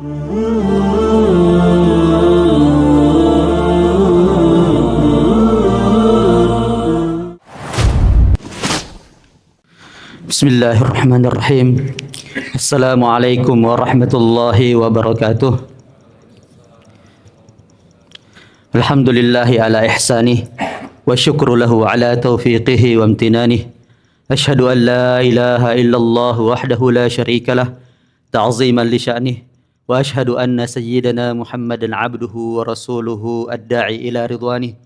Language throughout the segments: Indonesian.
Bismillahirrahmanirrahim. Assalamualaikum warahmatullahi wabarakatuh. Alhamdulillahi ala ihsanih wa syukru lahu ala taufiqihi wa amtinanih. Ashhadu an la ilaha illallah wahdahu la syarikalah ta'ziman li sya'nih wa ashhadu anna sayyidana Muhammadan abduhu wa rasuluhu ad-da'i ila ridwanih.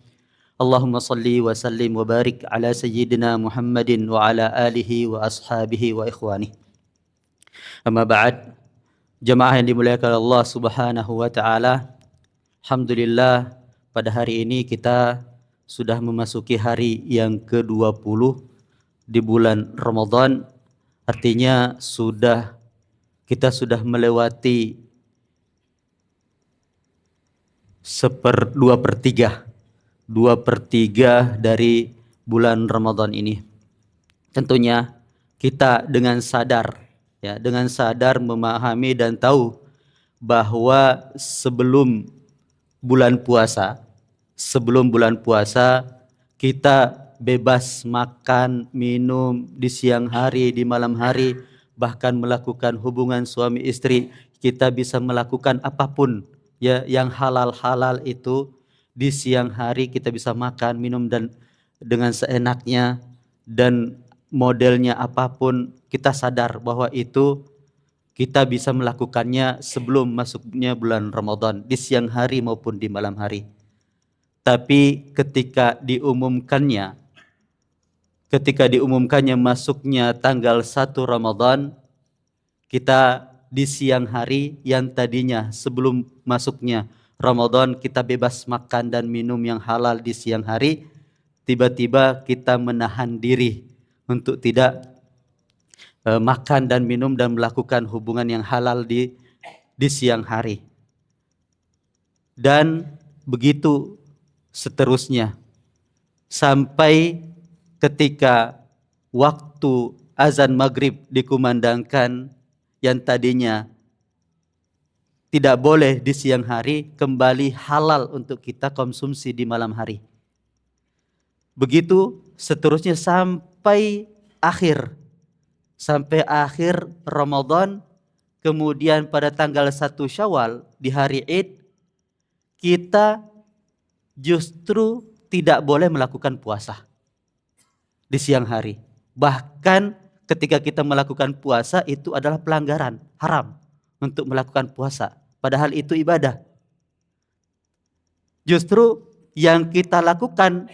Allahumma salli wa sallim wa barik ala sayyidina Muhammadin wa ala alihi wa ashabihi wa ikhwanih. Amma ba'd, jemaah yang dimuliakan Allah Subhanahu wa taala. Alhamdulillah, pada hari ini kita sudah memasuki hari yang ke-20 di bulan Ramadan. Artinya kita sudah melewati 2/3 dari bulan Ramadan ini. Tentunya kita dengan sadar memahami dan tahu bahwa sebelum bulan puasa kita bebas makan, minum di siang hari, di malam hari, bahkan melakukan hubungan suami istri. Kita bisa melakukan apapun ya yang halal itu. Di siang hari kita bisa makan, minum dan dengan seenaknya, dan modelnya apapun, kita sadar bahwa itu kita bisa melakukannya sebelum masuknya bulan Ramadan, di siang hari maupun di malam hari. Tapi ketika diumumkannya masuknya tanggal 1 Ramadan, kita di siang hari yang tadinya sebelum masuknya Ramadan kita bebas makan dan minum yang halal di siang hari, tiba-tiba kita menahan diri untuk tidak makan dan minum dan melakukan hubungan yang halal di siang hari. Dan begitu seterusnya sampai ketika waktu azan maghrib dikumandangkan, yang tadinya tidak boleh di siang hari kembali halal untuk kita konsumsi di malam hari. Begitu seterusnya sampai akhir Ramadan. Kemudian pada tanggal 1 Syawal di hari Id, kita justru tidak boleh melakukan puasa di siang hari. Bahkan ketika kita melakukan puasa itu adalah pelanggaran, haram untuk melakukan puasa, padahal itu ibadah. Justru yang kita lakukan,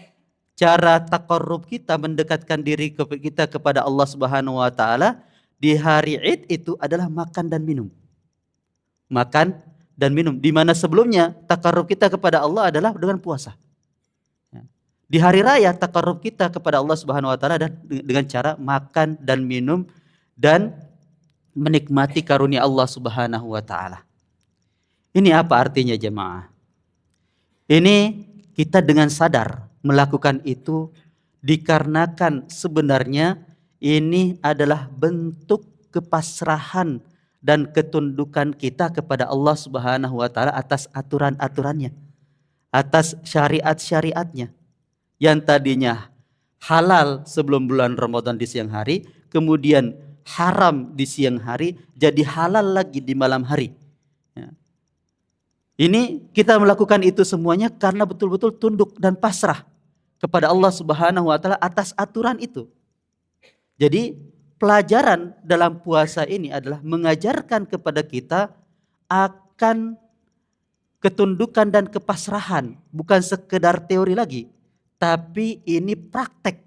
cara taqarrub kita, mendekatkan diri kita kepada Allah Subhanahu wa taala di hari Id itu adalah makan dan minum. Makan dan minum, di mana sebelumnya taqarrub kita kepada Allah adalah dengan puasa. Di hari raya taqarrub kita kepada Allah Subhanahu wa taala dengan cara makan dan minum dan menikmati karunia Allah Subhanahu wa taala. Ini apa artinya jemaah? Ini kita dengan sadar melakukan itu dikarenakan sebenarnya ini adalah bentuk kepasrahan dan ketundukan kita kepada Allah Subhanahu wa taala atas aturan-aturannya, atas syariat-syariatnya. Yang tadinya halal sebelum bulan Ramadan di siang hari, kemudian haram di siang hari, jadi halal lagi di malam hari. Ya. Ini kita melakukan itu semuanya karena betul-betul tunduk dan pasrah kepada Allah Subhanahu wa taala atas aturan itu. Jadi pelajaran dalam puasa ini adalah mengajarkan kepada kita akan ketundukan dan kepasrahan, bukan sekedar teori lagi, tapi ini praktek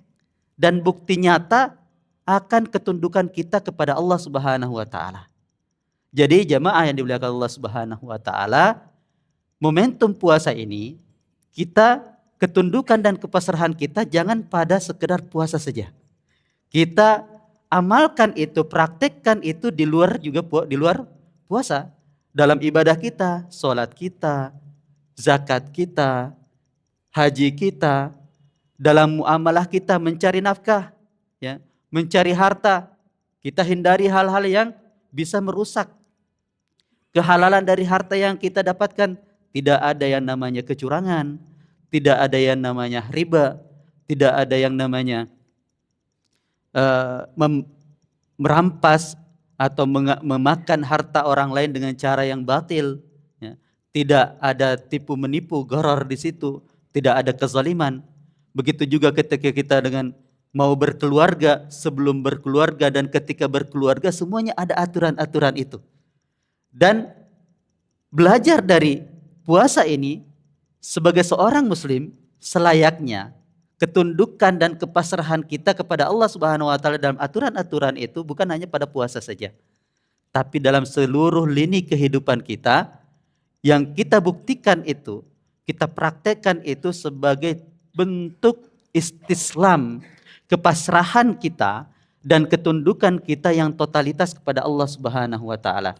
dan bukti nyata akan ketundukan kita kepada Allah Subhanahu wa taala. Jadi jemaah yang dimuliakan Allah Subhanahu wa taala, momentum puasa ini kita ketundukan dan kepasrahan kita jangan pada sekedar puasa saja. Kita amalkan itu, praktekkan itu di luar puasa. Dalam ibadah kita, sholat kita, zakat kita, haji kita, dalam muamalah kita mencari nafkah, ya, mencari harta, kita hindari hal-hal yang bisa merusak Kehalalan dari harta yang kita dapatkan, tidak ada yang namanya kecurangan, tidak ada yang namanya riba, tidak ada yang namanya merampas atau memakan harta orang lain dengan cara yang batil. Ya. Tidak ada tipu menipu, gharar di situ, tidak ada kezaliman. Begitu juga ketika kita dengan mau berkeluarga, sebelum berkeluarga dan ketika berkeluarga, semuanya ada aturan-aturan itu. Dan belajar dari puasa ini sebagai seorang muslim selayaknya ketundukan dan kepasrahan kita kepada Allah Subhanahu wa taala dalam aturan-aturan itu bukan hanya pada puasa saja, tapi dalam seluruh lini kehidupan kita yang kita buktikan itu, kita praktekkan itu sebagai bentuk istislam, kepasrahan kita dan ketundukan kita yang totalitas kepada Allah Subhanahu wa taala.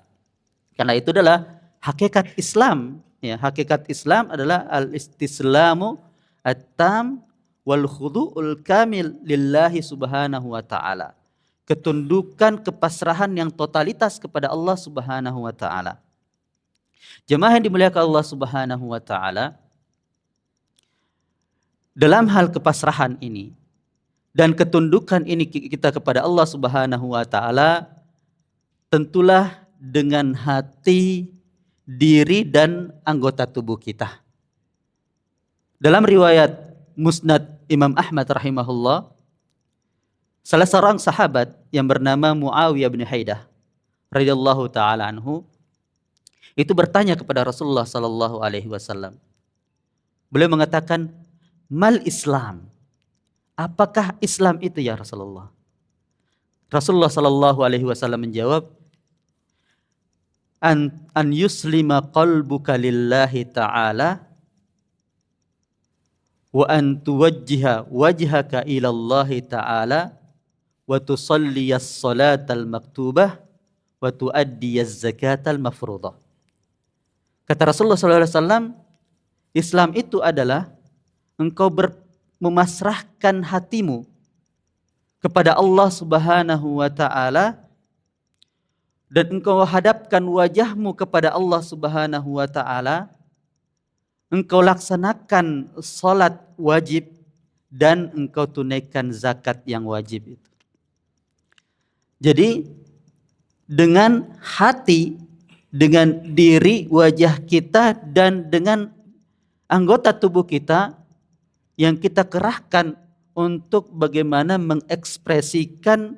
Karena itu adalah hakikat Islam. Ya, hakikat Islam adalah al-istislamu at-tam wal khudu'ul kamil lillahi subhanahu wa ta'ala. Ketundukan, kepasrahan yang totalitas kepada Allah Subhanahu wa taala. Jemaah yang dimuliakan Allah Subhanahu wa taala, dalam hal kepasrahan ini dan ketundukan ini kita kepada Allah Subhanahu wa taala, tentulah dengan hati, diri dan anggota tubuh kita. Dalam riwayat Musnad Imam Ahmad rahimahullah, salah seorang sahabat yang bernama Muawiyah bin Haidah radhiyallahu taala anhu itu bertanya kepada Rasulullah sallallahu alaihi wasallam. Beliau mengatakan, "Mal Islam?" Apakah Islam itu ya Rasulullah? Rasulullah sallallahu alaihi wasallam menjawab, an yuslima qalbuka lillahi ta'ala wa an tuwajjiha wajhaka ila Allah ta'ala wa tusalliyas salatal maktubah wa tuaddiyaz zakatal mafruḍah. Kata Rasulullah SAW, Islam itu adalah engkau memasrahkan hatimu kepada Allah Subhanahu wa taala dan engkau hadapkan wajahmu kepada Allah Subhanahu wa taala, engkau laksanakan salat wajib dan engkau tunaikan zakat yang wajib itu. Jadi dengan hati, dengan diri, wajah kita dan dengan anggota tubuh kita yang kita kerahkan untuk bagaimana mengekspresikan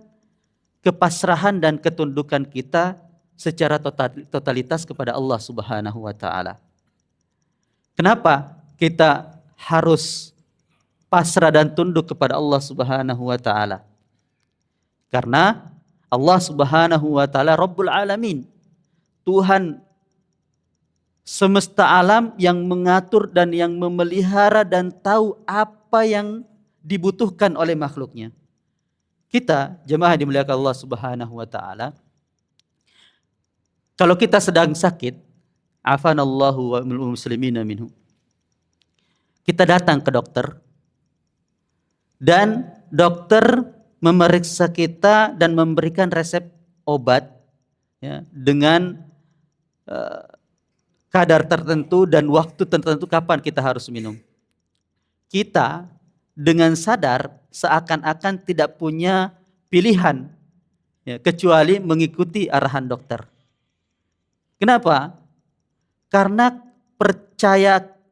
kepasrahan dan ketundukan kita secara totalitas kepada Allah Subhanahu wa taala. Kenapa kita harus pasrah dan tunduk kepada Allah Subhanahu wa taala? Karena Allah Subhanahu wa taala Rabbul Alamin, Tuhan semesta alam yang mengatur dan yang memelihara dan tahu apa yang dibutuhkan oleh makhluknya. Kita, jemaah dimuliakan Allah Subhanahu wa taala, kalau kita sedang sakit, afanallahu wa muslimina minhu, kita datang ke dokter dan dokter memeriksa kita dan memberikan resep obat ya, dengan kadar tertentu dan waktu tertentu kapan kita harus minum. Kita dengan sadar seakan-akan tidak punya pilihan ya, kecuali mengikuti arahan dokter. Kenapa? Karena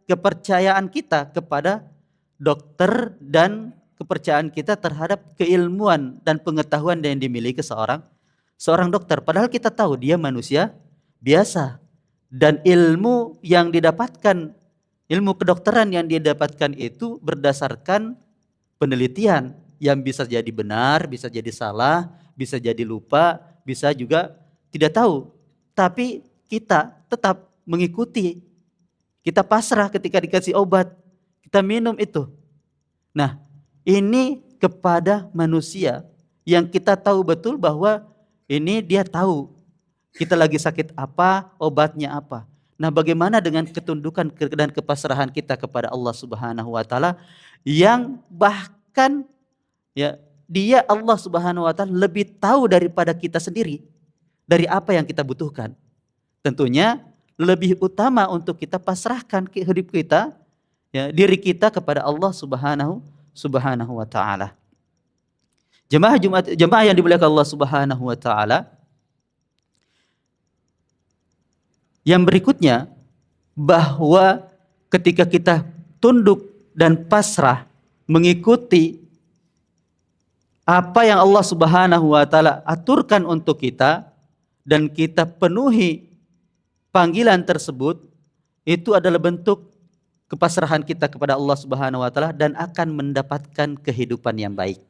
kepercayaan kita kepada dokter dan kepercayaan kita terhadap keilmuan dan pengetahuan yang dimiliki seorang dokter. Padahal kita tahu dia manusia biasa dan ilmu yang didapatkan, ilmu kedokteran yang didapatkan itu berdasarkan penelitian yang bisa jadi benar, bisa jadi salah, bisa jadi lupa, bisa juga tidak tahu. Tapi kita tetap mengikuti. Kita pasrah ketika dikasih obat, kita minum itu. Nah, ini kepada manusia yang kita tahu betul bahwa ini dia tahu kita lagi sakit apa, obatnya apa. Nah, bagaimana dengan ketundukan dan kepasrahan kita kepada Allah Subhanahu wa taala yang bahkan ya dia Allah Subhanahu wa taala lebih tahu daripada kita sendiri dari apa yang kita butuhkan. tentunya lebih utama untuk kita pasrahkan hidup kita, ya, diri kita kepada Allah Subhanahu wa taala. Jemaah yang dimuliakan Allah Subhanahu wa taala, yang berikutnya bahwa ketika kita tunduk dan pasrah mengikuti apa yang Allah Subhanahu wa taala aturkan untuk kita dan kita penuhi panggilan tersebut, itu adalah bentuk kepasrahan kita kepada Allah Subhanahu wa taala dan akan mendapatkan kehidupan yang baik.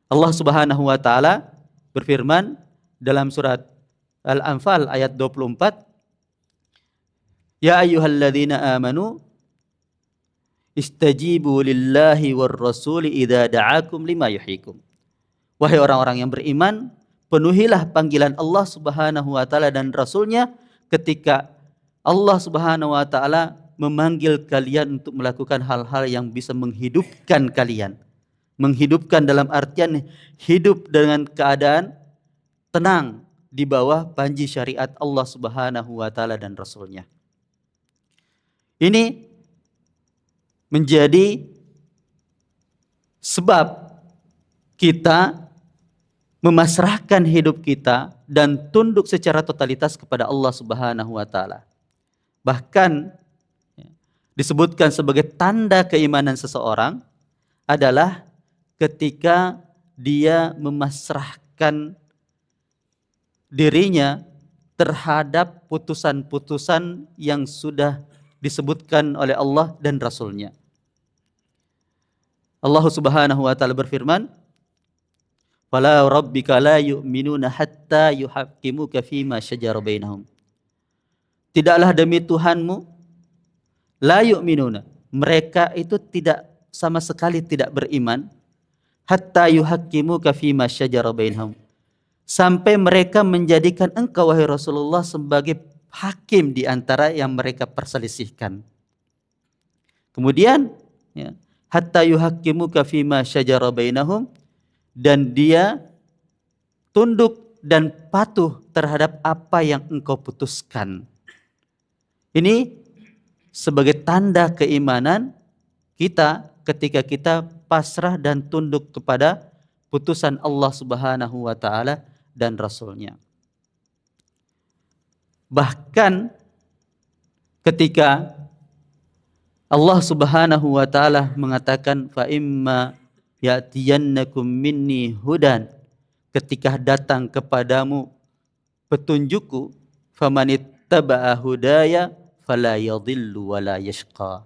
Allah Subhanahu wa taala berfirman dalam surat Al-Anfal ayat 24, Ya ayyuhalladzina amanu istajibu lillahi war rasuli idza da'akum lima yuhyikum. Wahai orang-orang yang beriman, penuhilah panggilan Allah Subhanahu wa taala dan Rasulnya ketika Allah Subhanahu wa taala memanggil kalian untuk melakukan hal-hal yang bisa menghidupkan kalian. Menghidupkan dalam artian hidup dengan keadaan tenang di bawah panji syariat Allah Subhanahu wa taala dan Rasulnya. Ini menjadi sebab kita memasrahkan hidup kita dan tunduk secara totalitas kepada Allah Subhanahu wa taala. Bahkan disebutkan sebagai tanda keimanan seseorang adalah ketika dia memasrahkan dirinya terhadap putusan-putusan yang sudah disebutkan oleh Allah dan Rasulnya. Allah Subhanahu wa taala berfirman, "Fala rabbika la yu'minuna hatta yuhaqqimuka fima syajara bainahum." Tidaklah demi Tuhanmu, la yu'minuna, mereka itu tidak sama sekali tidak beriman, hatta yuhaqqimuka fima syajara bainahum, sampai mereka menjadikan engkau wahai Rasulullah sebagai hakim di antara yang mereka perselisihkan. Kemudian ya, hatta yuhaqqimuka fima syajara bainahum, dan dia tunduk dan patuh terhadap apa yang engkau putuskan. Ini sebagai tanda keimanan kita ketika kita pasrah dan tunduk kepada putusan Allah Subhanahu wa taala dan Rasulnya. Bahkan ketika Allah Subhanahu wa taala mengatakan fa imma ya'tiyannakum minni hudan, ketika datang kepadamu petunjukku, famanittaba'a hudaya fala yadhillu wala yashqa.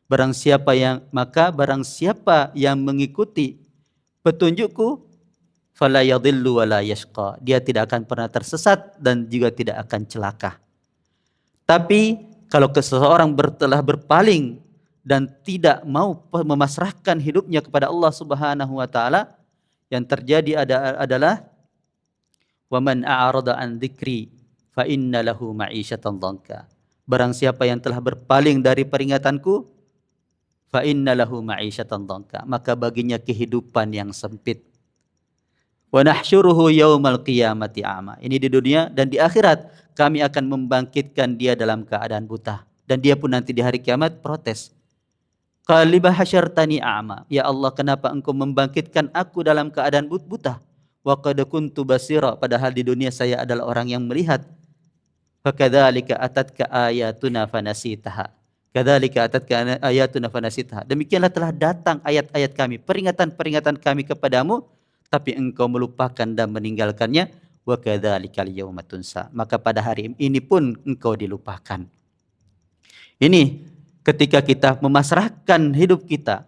Barang siapa yang mengikuti petunjukku, fala yadhillu wala yashqa, dia tidak akan pernah tersesat dan juga tidak akan celaka. Tapi kalau seseorang telah berpaling dan tidak mau memasrahkan hidupnya kepada Allah Subhanahu wa taala, yang terjadi adalah wa man a'rada an dzikri fa inna lahu ma'isyatan dhanka. Barang siapa yang telah berpaling dari peringatanku, fa inna lahu ma'isyatan dhanka, maka baginya kehidupan yang sempit. Wa nahsyuruhu yaumal qiyamati a'ma. Ini di dunia, dan di akhirat kami akan membangkitkan dia dalam keadaan buta. Dan dia pun nanti di hari kiamat protes. Qala lima hasyartani a'ma. Ya Allah, kenapa engkau membangkitkan aku dalam keadaan buta? Wa qad kuntu basira, padahal di dunia saya adalah orang yang melihat. Fakadzalika atatka ayatuna fanasitaha. Kadzalika atatka ayatuna fanasitaha. Demikianlah telah datang ayat-ayat kami, peringatan-peringatan kami kepadamu, tapi engkau melupakan dan meninggalkannya. Wa kadzalikal yauma tunsa, maka pada hari ini pun engkau dilupakan. Ini ketika kita memasrahkan hidup kita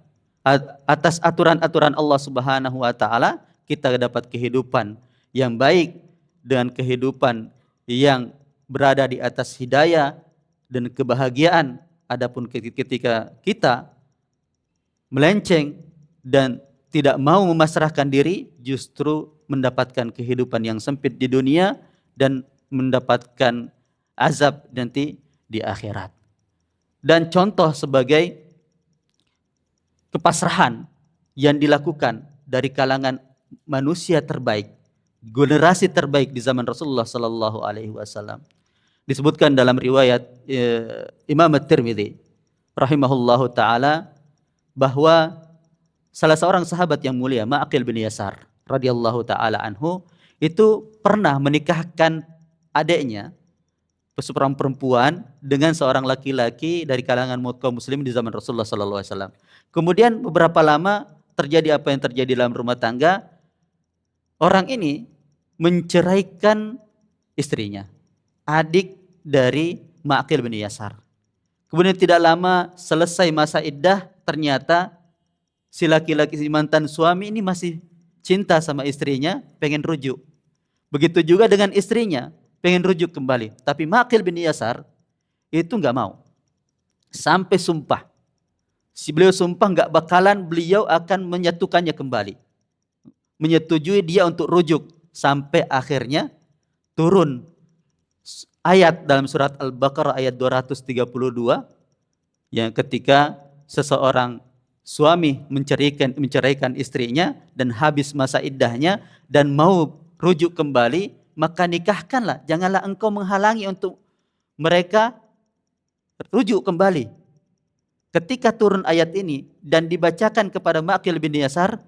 atas aturan-aturan Allah Subhanahu wa taala, kita dapat kehidupan yang baik dengan kehidupan yang berada di atas hidayah dan kebahagiaan. Adapun ketika kita melenceng dan tidak mau memasrahkan diri, justru mendapatkan kehidupan yang sempit di dunia dan mendapatkan azab nanti di akhirat. Dan contoh sebagai kepasrahan yang dilakukan dari kalangan manusia terbaik, generasi terbaik di zaman Rasulullah sallallahu alaihi wasallam, Disebutkan dalam riwayat Imam At-Tirmidzi rahimahullahu taala bahwa salah seorang sahabat yang mulia, Ma'aqil bin Yasar radhiyallahu taala anhu, itu pernah menikahkan adiknya, seorang perempuan, dengan seorang laki-laki dari kalangan kaum muslim di zaman Rasulullah sallallahu alaihi wasallam. Kemudian beberapa lama terjadi apa yang terjadi dalam rumah tangga. Orang ini menceraikan istrinya, adik dari Ma'aqil bin Yasar. Kemudian tidak lama selesai masa iddah, ternyata si laki-laki, si mantan suami ini masih cinta sama istrinya, pengen rujuk. Begitu juga dengan istrinya, pengen rujuk kembali. Tapi Ma'aqil bin Yasar itu nggak mau. Sampai sumpah. Si beliau sumpah nggak bakalan beliau akan menyatukannya kembali. Menyetujui dia untuk rujuk. Sampai akhirnya turun ayat dalam surat Al-Baqarah ayat 232 yang ketika seseorang suami menceraikan istrinya dan habis masa iddahnya dan mau rujuk kembali, maka nikahkanlah, janganlah engkau menghalangi untuk mereka rujuk kembali. Ketika turun ayat ini dan dibacakan kepada Ma'aqil bin Yasar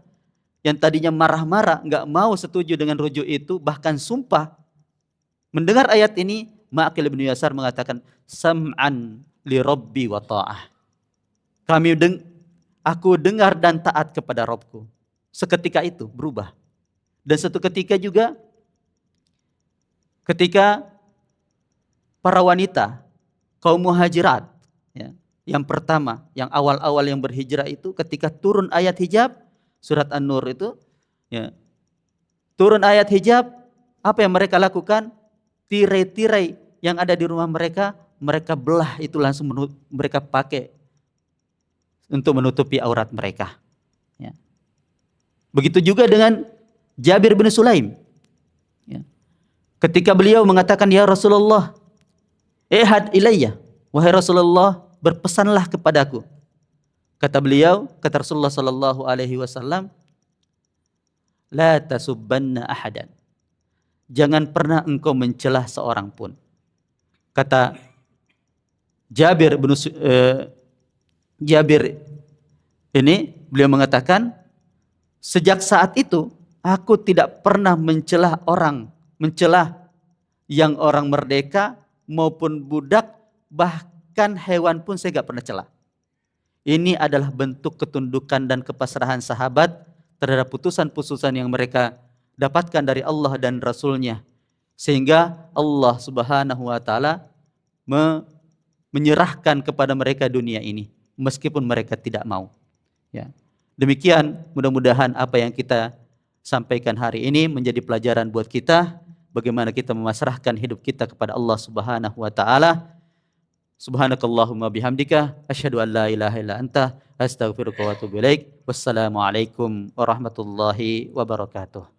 yang tadinya marah-marah, nggak mau setuju dengan rujuk itu, bahkan sumpah. Mendengar ayat ini, Ma'aqil bin Yasar mengatakan, sam'an li rabbi wa ta'ah. Aku dengar dan taat kepada Rabbku. Seketika itu berubah. Dan satu ketika juga, ketika para wanita, kaum muhajirat, ya, yang pertama, yang awal-awal yang berhijrah itu, ketika turun ayat hijab, surat An-Nur itu, ya, turun ayat hijab, apa yang mereka lakukan? Tirai-tirai yang ada di rumah mereka belah itu langsung mereka pakai untuk menutupi aurat mereka. Ya. Begitu juga dengan Jabir bin Sulaim. Ya. Ketika beliau mengatakan, ya Rasulullah, ihad ilayya, wahai Rasulullah, berpesanlah kepadaku. Kata beliau, kata Rasulullah sallallahu alaihi wasallam, la tasubbanna ahadan. Jangan pernah engkau mencelah seorang pun. Kata Jabir ini, beliau mengatakan, sejak saat itu aku tidak pernah mencelah yang orang merdeka maupun budak, bahkan hewan pun saya gak pernah celah. Ini adalah bentuk ketundukan dan kepasrahan sahabat terhadap putusan-putusan yang mereka dapatkan dari Allah dan Rasul-Nya. Sehingga Allah Subhanahu wa taala menyerahkan kepada mereka dunia ini meskipun mereka tidak mau. Ya. Demikian, mudah-mudahan apa yang kita sampaikan hari ini menjadi pelajaran buat kita bagaimana kita memasrahkan hidup kita kepada Allah Subhanahu wa taala. Subhanakallahumma bihamdika asyhadu an la ilaha illa anta astaghfiruka wa atubu ilaik. Wassalamualaikum warahmatullahi wabarakatuh.